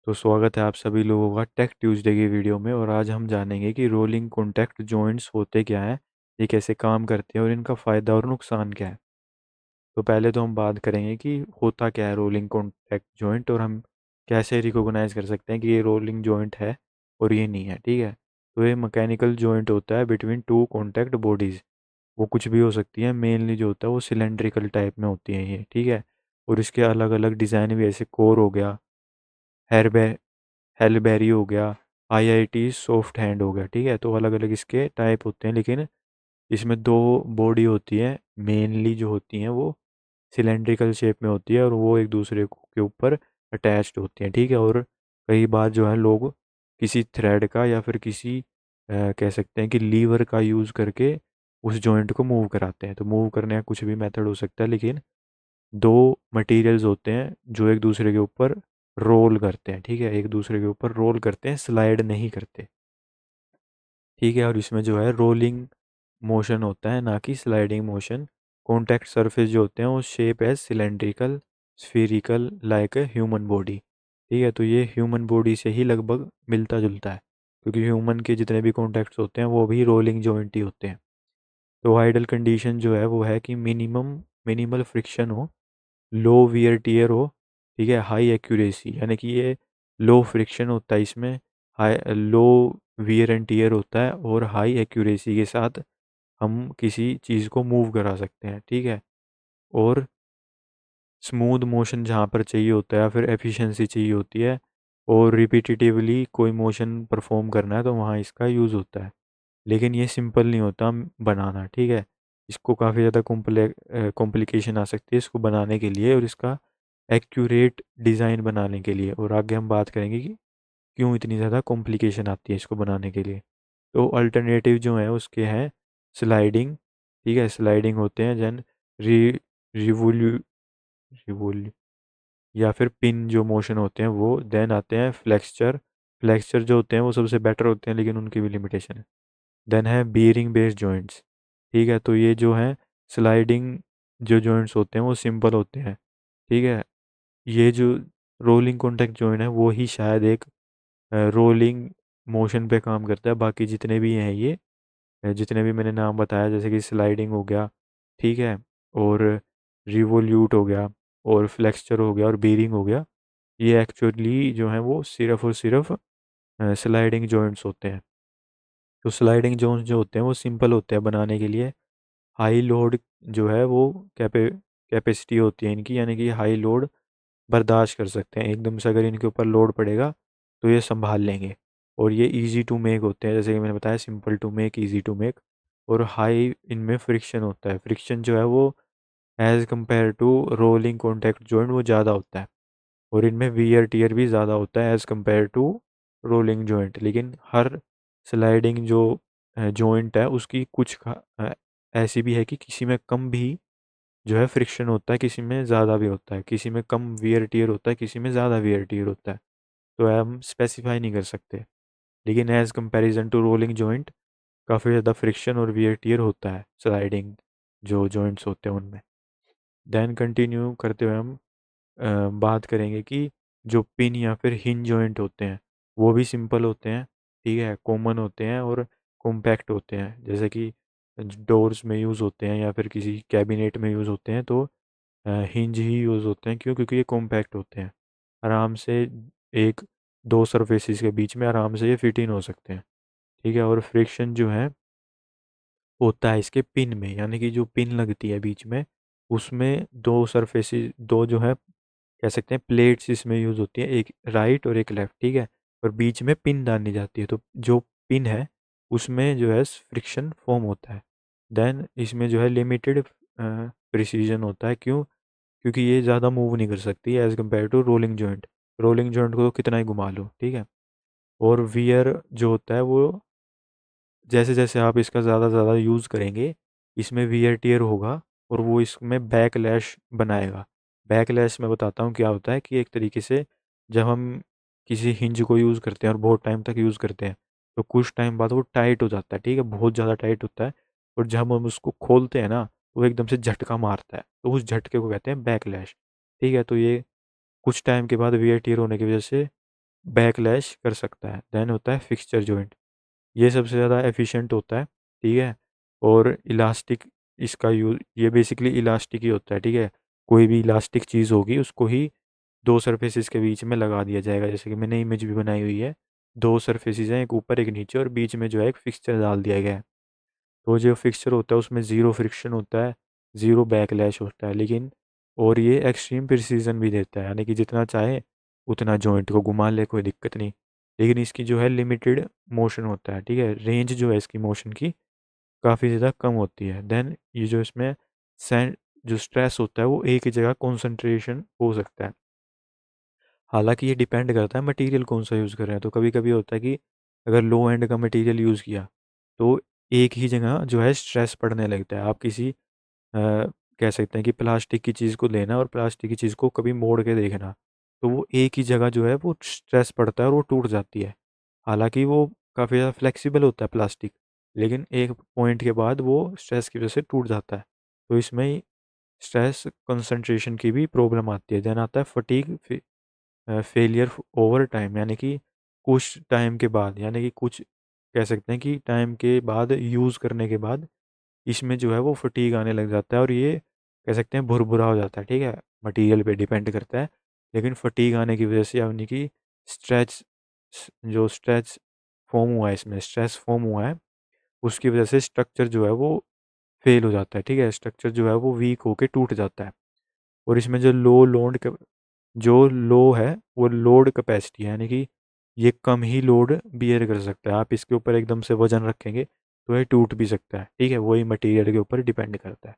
तो स्वागत है आप सभी लोगों का टेक ट्यूसडे की वीडियो में। और आज हम जानेंगे कि रोलिंग कॉन्टैक्ट जॉइंट्स होते क्या हैं, ये कैसे काम करते हैं और इनका फ़ायदा और नुकसान क्या है। तो पहले तो हम बात करेंगे कि होता क्या है रोलिंग कॉन्टैक्ट जॉइंट, और हम कैसे रिकॉग्नाइज कर सकते हैं कि ये रोलिंग जॉइंट है और ये नहीं है। ठीक है, तो ये मैकेनिकल जॉइंट होता है बिटवीन टू कॉन्टैक्ट बॉडीज़। वो कुछ भी हो सकती है, मेनली जो होता है वो सिलेंड्रिकल टाइप में होती है ये। ठीक है, और इसके अलग अलग डिज़ाइन भी, ऐसे कोर हो गया, हेरबे हेलबेरी हो गया, आईआईटी सॉफ्ट हैंड हो गया। ठीक है, तो अलग अलग इसके टाइप होते हैं, लेकिन इसमें दो बॉडी होती है मेनली जो होती हैं, वो सिलेंड्रिकल शेप में होती है और वो एक दूसरे के ऊपर अटैच्ड होती हैं। ठीक है, और कई बार जो है लोग किसी थ्रेड का या फिर किसी कह सकते हैं कि लीवर का यूज़ करके उस जॉइंट को मूव कराते हैं। तो मूव करने का कुछ भी मेथड हो सकता है, लेकिन दो मटेरियल्स होते हैं जो एक दूसरे के ऊपर रोल करते हैं। ठीक है, एक दूसरे के ऊपर रोल करते हैं, स्लाइड नहीं करते। ठीक है, और इसमें जो है रोलिंग मोशन होता है, ना कि स्लाइडिंग मोशन। कॉन्टैक्ट सरफेस जो होते हैं वो शेप है cylindrical, spherical, like a human body. ठीक है, तो ये ह्यूमन बॉडी से ही लगभग मिलता जुलता है, क्योंकि ह्यूमन के जितने भी कॉन्टैक्ट्स होते हैं वो भी रोलिंग जॉइंट ही होते हैं। तो आइडल कंडीशन जो है वो है कि मिनिमल फ्रिक्शन हो, लो वियर टियर हो। ठीक है, हाई एक्यूरेसी, यानी कि ये लो फ्रिक्शन होता है इसमें, high low wear and tear होता है, और हाई एक्यूरेसी के साथ हम किसी चीज़ को मूव करा सकते हैं। ठीक है, और स्मूथ मोशन जहाँ पर चाहिए होता है या फिर एफिशिएंसी चाहिए होती है, और रिपीटिटिवली कोई मोशन परफॉर्म करना है, तो वहाँ इसका यूज़ होता है। लेकिन ये सिंपल नहीं होता बनाना। ठीक है, इसको काफ़ी ज़्यादा कॉम्प्लिकेशन आ सकती है इसको बनाने के लिए, और इसका एक्यूरेट डिज़ाइन बनाने के लिए। और आगे हम बात करेंगे कि क्यों इतनी ज़्यादा कॉम्प्लिकेशन आती है इसको बनाने के लिए। तो अल्टरनेटिव जो है उसके हैं स्लाइडिंग। ठीक है, स्लाइडिंग होते हैं जन री रिवोल्यू रिवोल्यू या फिर पिन जो मोशन होते हैं वो। देन आते हैं फ्लेक्सचर। फ्लेक्सचर जो होते हैं वो सबसे बेटर होते हैं, लेकिन उनकी भी लिमिटेशन है। देन है बीयरिंग बेस्ड जॉइंट्स। ठीक है, तो ये जो है स्लाइडिंग जो जॉइंट्स होते हैं वो सिंपल होते हैं। ठीक है, ये जो रोलिंग कॉन्टैक्ट जॉइंट है वो ही शायद एक रोलिंग मोशन पे काम करता है। बाकी जितने भी हैं ये जितने भी मैंने नाम बताया, जैसे कि स्लाइडिंग हो गया, ठीक है, और रिवोल्यूट हो गया, और फ्लेक्सचर हो गया, और बीयरिंग हो गया, ये एक्चुअली जो है वो सिर्फ और सिर्फ स्लाइडिंग जॉइंट्स होते हैं। तो स्लाइडिंग जॉइंट्स जो होते हैं वो सिंपल होते हैं बनाने के लिए। हाई लोड जो है वो कैपेसिटी होती है इनकी, यानी कि हाई लोड बर्दाश्त कर सकते हैं। एकदम से अगर इनके ऊपर लोड पड़ेगा तो ये संभाल लेंगे। और ये इजी टू मेक होते हैं, जैसे कि मैंने बताया, simple to make, easy to make. और हाई इनमें फ्रिक्शन होता है। फ्रिक्शन जो है वो as compare to rolling contact joint वो ज़्यादा होता है। और इनमें वियर टियर भी ज़्यादा होता है as compare to rolling joint. लेकिन हर स्लाइडिंग जो जॉइंट है उसकी ऐसी भी है कि किसी में कम भी जो है फ्रिक्शन होता है, किसी में ज़्यादा भी होता है, किसी में कम वियर टियर होता है, किसी में ज़्यादा वियर टियर होता है। तो हम स्पेसिफाई नहीं कर सकते। लेकिन as comparison to rolling joint काफ़ी ज़्यादा फ्रिक्शन और वियर टियर होता है स्लाइडिंग जो जॉइंट्स होते हैं उनमें। देन कंटिन्यू करते हुए हम बात करेंगे कि जो पिन या फिर हिंज जॉइंट होते हैं वो भी सिंपल होते हैं। ठीक है, कॉमन होते हैं और कॉम्पैक्ट होते हैं, जैसे कि डोर्स में यूज़ होते हैं या फिर किसी कैबिनेट में यूज़ होते हैं, तो हिंज ही यूज़ होते हैं। क्यों? क्योंकि ये कॉम्पैक्ट होते हैं, आराम से एक दो सरफेसिस के बीच में आराम से ये फिट इन हो सकते हैं। ठीक है, और फ्रिक्शन जो है होता है इसके पिन में, यानी कि जो पिन लगती है बीच में, उसमें दो सरफेसिस, दो जो है कह सकते हैं प्लेट्स इसमें यूज़ होती है, एक राइट और एक लेफ्ट। ठीक है, और बीच में पिन डालनी जाती है, तो जो पिन है उसमें जो है फ्रिक्शन फॉर्म होता है। देन इसमें जो है लिमिटेड प्रिसीजन होता है। क्यों? क्योंकि ये ज़्यादा मूव नहीं कर सकती as compare to rolling joint. Rolling joint को तो कितना ही घुमा लो। ठीक है, और वियर जो होता है वो जैसे जैसे आप इसका ज़्यादा ज़्यादा यूज़ करेंगे, इसमें वियर टियर होगा, और वो इसमें बैकलैश बनाएगा। बैकलैश मैं बताता हूँ क्या होता है, कि एक तरीके से जब हम किसी हिंज को यूज़ करते हैं और बहुत टाइम तक यूज़ करते हैं, तो कुछ टाइम बाद वो टाइट हो जाता है। ठीक है, बहुत ज़्यादा टाइट होता है, और जब हम उसको खोलते हैं ना, तो वो एकदम से झटका मारता है, तो उस झटके को कहते हैं बैकलैश। ठीक है, तो ये कुछ टाइम के बाद वियर टियर होने की वजह से बैकलैश कर सकता है। देन होता है फिक्सचर जॉइंट, ये सबसे ज़्यादा एफिशिएंट होता है, ठीक है। और इलास्टिक, इसका यूज, ये बेसिकली इलास्टिक ही होता है, ठीक है। कोई भी इलास्टिक चीज़ होगी उसको ही दो सरफेसेस के बीच में लगा दिया जाएगा, जैसे कि मैंने इमेज भी बनाई हुई है। दो सरफेसेस हैं, एक ऊपर एक नीचे, और बीच में जो है एक फिक्सचर डाल दिया गया है। तो जो फिक्सचर होता है उसमें ज़ीरो फ्रिक्शन होता है, ज़ीरो बैकलैश होता है, लेकिन और ये एक्सट्रीम प्रिसीजन भी देता है, यानी कि जितना चाहे उतना जॉइंट को घुमा ले, कोई दिक्कत नहीं। लेकिन इसकी जो है लिमिटेड मोशन होता है, ठीक है। रेंज जो है इसकी मोशन की काफ़ी ज़्यादा कम होती है। देन ये जो इसमें सैंड, जो स्ट्रेस होता है वो एक ही जगह कॉन्सेंट्रेशन हो सकता है। हालांकि ये डिपेंड करता है मटेरियल कौन सा यूज़ कर रहे हैं। तो कभी कभी होता है कि अगर लो एंड का मटेरियल यूज़ किया तो एक ही जगह जो है स्ट्रेस पड़ने लगता है। आप किसी कह सकते हैं कि प्लास्टिक की चीज़ को लेना और प्लास्टिक की चीज़ को कभी मोड़ के देखना, तो वो एक ही जगह जो है वो स्ट्रेस पड़ता है और वो टूट जाती है। हालांकि वो काफ़ी ज़्यादा फ्लेक्सिबल होता है प्लास्टिक, लेकिन एक पॉइंट के बाद वो स्ट्रेस की वजह से टूट जाता है। तो इसमें स्ट्रेस कंसंट्रेशन की भी प्रॉब्लम आती है। देन आता है फटीग फेलियर ओवर टाइम, यानी कि कुछ टाइम के बाद, यानी कि कुछ कह सकते हैं कि टाइम के बाद, यूज़ करने के बाद इसमें जो है वो फटीग आने लग जाता है और ये कह सकते हैं भुरभुरा हो जाता है, ठीक है। मटेरियल पे डिपेंड करता है, लेकिन फटीग आने की वजह से, यानी कि स्ट्रेच, जो स्ट्रेच फॉर्म हुआ है, इसमें स्ट्रेस फॉर्म हुआ है, उसकी वजह से स्ट्रक्चर जो है वो फेल हो जाता है, ठीक है। स्ट्रक्चर जो है वो वीक होके टूट जाता है। और इसमें जो लो है वो लोड कैपेसिटी है, यानी कि ये कम ही लोड बियर कर सकता है। आप इसके ऊपर एकदम से वजन रखेंगे तो ये टूट भी सकता है, ठीक है। वही मटेरियल के ऊपर डिपेंड करता है।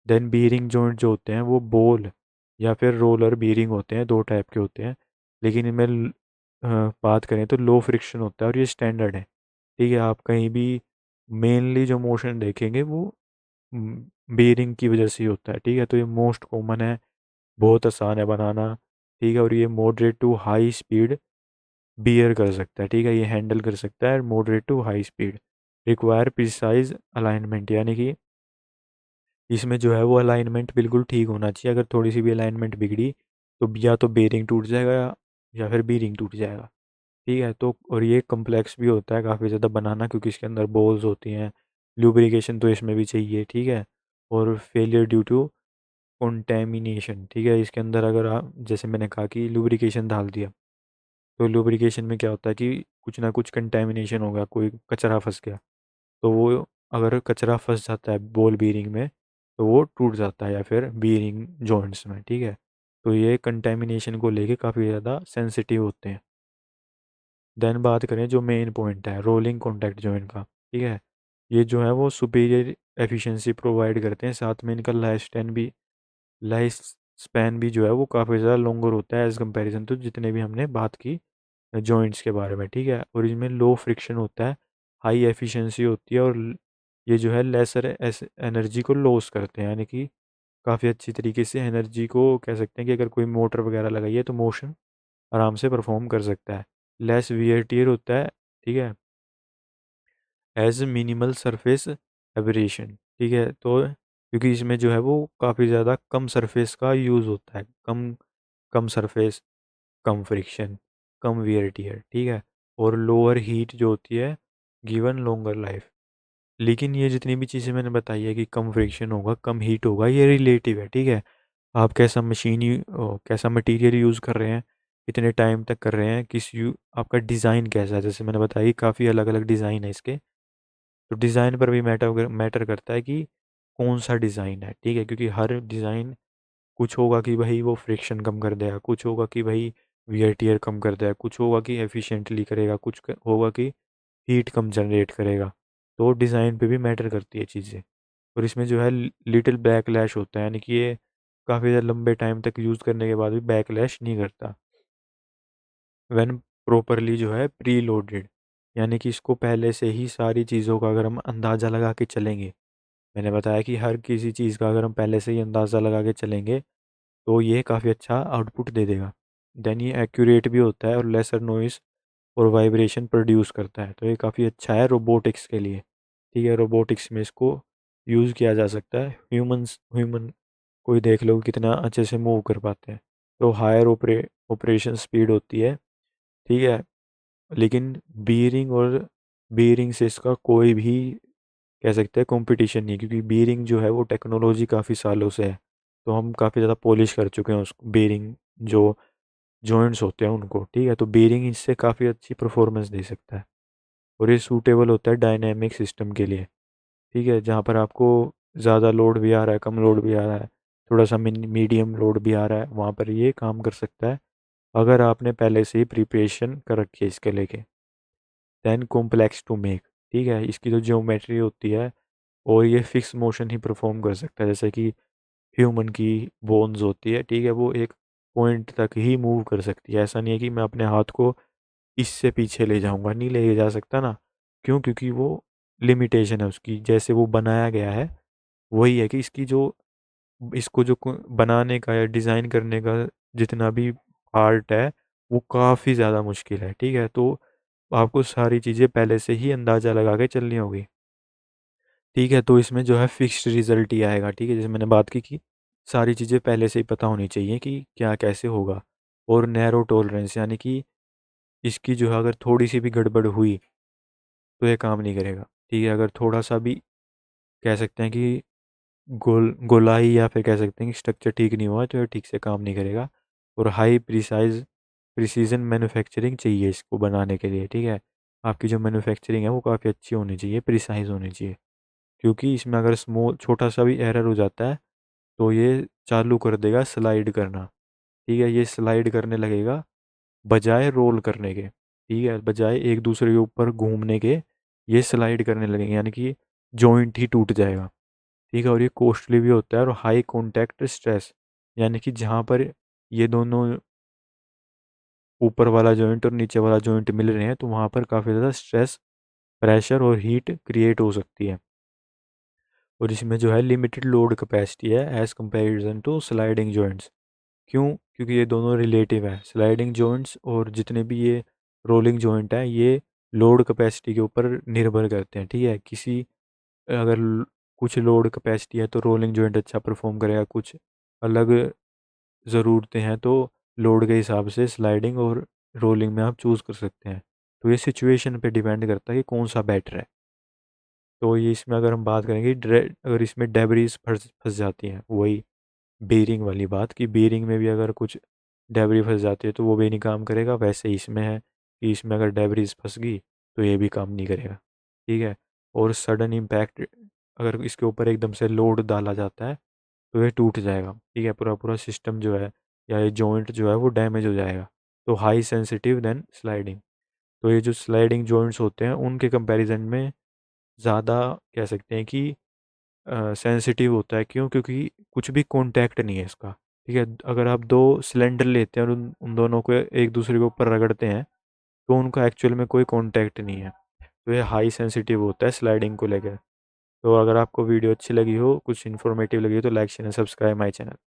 देन बीयरिंग जॉइंट जो होते हैं वो बॉल या फिर रोलर बीयरिंग होते हैं, दो टाइप के होते हैं। लेकिन इनमें बात करें तो लो फ्रिक्शन होता है और ये स्टैंडर्ड है, ठीक है। आप कहीं भी मेनली जो मोशन देखेंगे वो बीयरिंग की वजह से ही होता है, ठीक है। तो ये मोस्ट कॉमन है, बहुत आसान है बनाना, ठीक है। और ये moderate to high speed bear कर सकता है, ठीक है। ये हैंडल कर सकता है moderate to high speed. Require precise alignment, यानी कि इसमें जो है वो अलाइनमेंट बिल्कुल ठीक होना चाहिए। अगर थोड़ी सी भी अलाइनमेंट बिगड़ी तो या तो बेरिंग टूट जाएगा या फिर बीरिंग टूट जाएगा, ठीक है। तो और ये कम्प्लेक्स भी होता है काफ़ी ज़्यादा बनाना, क्योंकि इसके अंदर बॉल्स होती हैं, लुब्रिकेशन तो इसमें भी चाहिए, ठीक है। और फेलियर ड्यू टू कॉन्टेमिनेशन, ठीक है। इसके अंदर अगर आप, जैसे मैंने कहा कि लुब्रिकेशन डाल दिया, तो लुब्रिकेशन में क्या होता है कि कुछ ना कुछ कंटेमिनेशन होगा, कोई कचरा फंस गया, तो वो, अगर कचरा फंस जाता है बॉल बीरिंग में तो वो टूट जाता है, या फिर बीरिंग जॉइंट्स में, ठीक है। तो ये कंटेमिनेशन को लेके काफ़ी ज़्यादा सेंसिटिव होते हैं। देन बात करें जो मेन पॉइंट है रोलिंग कॉन्टैक्ट जॉइंट का, ठीक है। ये जो है वो सुपीरियर एफिशिएंसी प्रोवाइड करते हैं, साथ में इनका लाइफ स्पैन भी जो है वो काफ़ी ज़्यादा लॉन्गर होता है एज़ कम्पेरिजन तो जितने भी हमने बात की जॉइंट्स के बारे में, ठीक है। और इसमें लो फ्रिक्शन होता है, हाई एफिशिएंसी होती है, और ये जो है लेसर एनर्जी को लॉस करते हैं, यानी कि काफ़ी अच्छी तरीके से एनर्जी को, कह सकते हैं कि अगर कोई मोटर वगैरह लगाइए तो मोशन आराम से परफॉर्म कर सकता है। लेस वियर टियर होता है, ठीक है, एज मिनिमल सरफेस एब्रेशन, ठीक है। तो क्योंकि इसमें जो है वो काफ़ी ज़्यादा कम सरफेस का यूज़ होता है, कम कम सरफेस, कम फ्रिक्शन, कम वियर टियर, ठीक है। और लोअर हीट जो होती है गिवन लॉन्गर लाइफ। लेकिन ये जितनी भी चीज़ें मैंने बताई है कि कम फ्रिक्शन होगा, कम हीट होगा, ये रिलेटिव है, ठीक है। आप कैसा कैसा मटेरियल यूज़ कर रहे हैं, कितने टाइम तक कर रहे हैं, आपका डिज़ाइन कैसा है, जैसे मैंने बताया कि काफ़ी अलग अलग डिज़ाइन है इसके। तो डिज़ाइन पर भी मैटर करता है कि कौन सा डिज़ाइन है, ठीक है। क्योंकि हर डिज़ाइन, कुछ होगा कि भाई वो फ्रिक्शन कम कर देगा, कुछ होगा कि भाई वियर टियर कम कर देगा, कुछ होगा कि एफिशिएंटली करेगा, होगा कि हीट कम जनरेट करेगा। तो डिज़ाइन पे भी मैटर करती है चीज़ें। और इसमें जो है लिटिल बैकलैश होता है, यानी कि ये काफ़ी ज़्यादा लंबे टाइम तक यूज़ करने के बाद भी बैकलैश नहीं करता। व्हेन प्रॉपरली जो है प्री लोडेड, यानी कि इसको पहले से ही सारी चीज़ों का अगर हम अंदाज़ा लगा के चलेंगे, मैंने बताया कि हर किसी चीज़ का अगर हम पहले से ही अंदाज़ा लगा के चलेंगे तो ये काफ़ी अच्छा आउटपुट दे देगा। देन ये एक्यूरेट भी होता है और लेसर नॉइस और वाइब्रेशन प्रोड्यूस करता है, तो ये काफ़ी अच्छा है रोबोटिक्स के लिए, ठीक है। रोबोटिक्स में इसको यूज़ किया जा सकता है। ह्यूमन कोई देख लो कितना अच्छे से मूव कर पाते हैं। तो हायर ऑपरेशन स्पीड होती है, ठीक है। लेकिन बीयरिंग और बीयरिंग से इसका कोई भी कह सकते हैं कंपटीशन नहीं है, क्योंकि बीयरिंग जो है वो टेक्नोलॉजी काफ़ी सालों से है। तो हम काफ़ी ज़्यादा पॉलिश कर चुके हैं उस बीयरिंग जो जॉइंट्स होते हैं उनको, ठीक है। तो बीयरिंग इससे काफ़ी अच्छी परफॉर्मेंस दे सकता है, और ये सूटेबल होता है डायनेमिक सिस्टम के लिए, ठीक है, जहाँ पर आपको ज़्यादा लोड भी आ रहा है, कम लोड भी आ रहा है, थोड़ा सा मीडियम लोड भी आ रहा है, वहाँ पर ये काम कर सकता है अगर आपने पहले से ही प्रिपरेशन कर रखी है इसके लेके। दैन कॉम्प्लेक्स टू मेक, ठीक है, इसकी जो ज्योमेट्री होती है और ये फिक्स मोशन ही परफॉर्म कर सकता है, जैसे कि ह्यूमन की बोन्स होती है, ठीक है, वो एक पॉइंट तक ही मूव कर सकती है। ऐसा नहीं है कि मैं अपने हाथ को इससे पीछे ले जाऊंगा, नहीं ले जा सकता ना। क्यों? क्योंकि वो लिमिटेशन है उसकी, जैसे वो बनाया गया है वही है कि इसकी जो इसको जो बनाने का या डिज़ाइन करने का जितना भी आर्ट है वो काफ़ी ज़्यादा मुश्किल है, ठीक है। तो आपको सारी चीज़ें पहले से ही अंदाज़ा लगा के चलनी होगी, ठीक है। तो इसमें जो है फिक्स्ड रिजल्ट ही आएगा, ठीक है, जैसे मैंने बात की कि सारी चीज़ें पहले से ही पता होनी चाहिए कि क्या कैसे होगा। और नैरो टॉलरेंस, यानी कि इसकी जो है अगर थोड़ी सी भी गड़बड़ हुई तो ये काम नहीं करेगा, ठीक है। अगर थोड़ा सा भी कह सकते हैं कि गोलाई या फिर कह सकते हैं कि स्ट्रक्चर ठीक नहीं हुआ तो ये ठीक से काम नहीं करेगा। और हाई प्रिसीजन मैन्युफैक्चरिंग चाहिए इसको बनाने के लिए, ठीक है। आपकी जो मैन्युफैक्चरिंग है वो काफ़ी अच्छी होनी चाहिए, प्रिसाइज होनी चाहिए, क्योंकि इसमें अगर स्मॉल छोटा सा भी एरर हो जाता है तो ये चालू कर देगा स्लाइड करना, ठीक है। ये स्लाइड करने लगेगा बजाय रोल करने के, ठीक है, बजाय एक दूसरे के ऊपर घूमने के ये स्लाइड करने लगेंगे, यानी कि जॉइंट ही टूट जाएगा, ठीक है। और ये कॉस्टली भी होता है, और हाई कॉन्टैक्ट स्ट्रेस, यानी कि जहाँ पर ये दोनों ऊपर वाला जॉइंट और नीचे वाला जॉइंट मिल रहे हैं तो वहाँ पर काफ़ी ज़्यादा स्ट्रेस, प्रेशर और हीट क्रिएट हो सकती है। और इसमें जो है लिमिटेड लोड कैपेसिटी है as comparison to sliding joints. क्यों? क्योंकि ये दोनों रिलेटिव है, स्लाइडिंग जॉइंट्स और जितने भी ये रोलिंग जॉइंट है ये लोड कैपेसिटी के ऊपर निर्भर करते हैं, ठीक है। अगर कुछ लोड कैपेसिटी है तो रोलिंग जॉइंट अच्छा परफॉर्म करेगा, कुछ अलग ज़रूरतें हैं तो लोड के हिसाब से स्लाइडिंग और रोलिंग में आप चूज़ कर सकते हैं। तो ये सिचुएशन पे डिपेंड करता है कि कौन सा बेटर है। तो ये इसमें अगर हम बात करेंगे अगर इसमें डेबरीज फंस फंस जाती हैं, वही बेरिंग वाली बात कि बेरिंग में भी अगर कुछ डेबरी फंस जाती है तो वो भी नहीं काम करेगा, वैसे ही इसमें है कि इसमें अगर डेबरीज फंस गई तो ये भी काम नहीं करेगा, ठीक है। और सडन इम्पैक्ट, अगर इसके ऊपर एकदम से लोड डाला जाता है तो ये टूट जाएगा, ठीक है, पूरा पूरा सिस्टम जो है या ये जॉइंट जो है वो डैमेज हो जाएगा। तो हाई सेंसिटिव देन स्लाइडिंग, तो ये जो स्लाइडिंग जॉइंट्स होते हैं उनके कंपैरिजन में ज़्यादा कह सकते हैं कि सेंसिटिव होता है। क्यों? क्योंकि कुछ भी कांटेक्ट नहीं है इसका, ठीक है। अगर आप दो सिलेंडर लेते हैं और उन दोनों को एक दूसरे के ऊपर रगड़ते हैं तो उनका एक्चुअल में कोई कांटेक्ट नहीं है। तो ये हाई सेंसिटिव होता है स्लाइडिंग को लेकर। तो अगर आपको वीडियो अच्छी लगी हो, कुछ इन्फॉर्मेटिव लगी हो, तो like share and subscribe my channel.